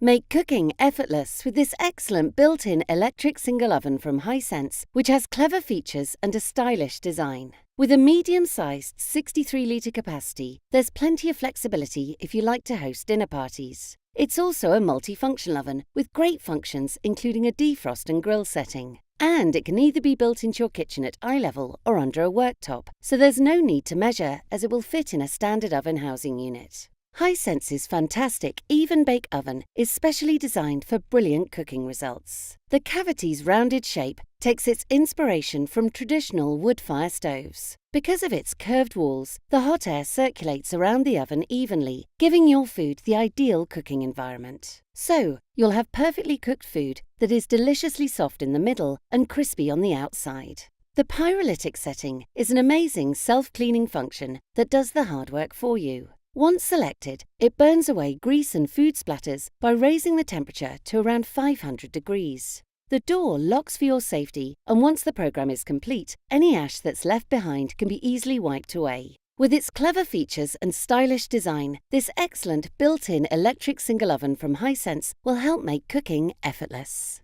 Make cooking effortless with this excellent built-in electric single oven from Hisense, which has clever features and a stylish design. With a medium-sized 63-litre capacity, there's plenty of flexibility if you like to host dinner parties. It's also a multifunction oven with great functions including a defrost and grill setting. And it can either be built into your kitchen at eye level or under a worktop, so there's no need to measure as it will fit in a standard oven housing unit. Hisense's fantastic even-bake oven is specially designed for brilliant cooking results. The cavity's rounded shape takes its inspiration from traditional wood-fire stoves. Because of its curved walls, the hot air circulates around the oven evenly, giving your food the ideal cooking environment. So, you'll have perfectly cooked food that is deliciously soft in the middle and crispy on the outside. The Pyrolytic setting is an amazing self-cleaning function that does the hard work for you. Once selected, it burns away grease and food splatters by raising the temperature to around 500 degrees. The door locks for your safety, and once the program is complete, any ash that's left behind can be easily wiped away. With its clever features and stylish design, this excellent built-in electric single oven from Hisense will help make cooking effortless.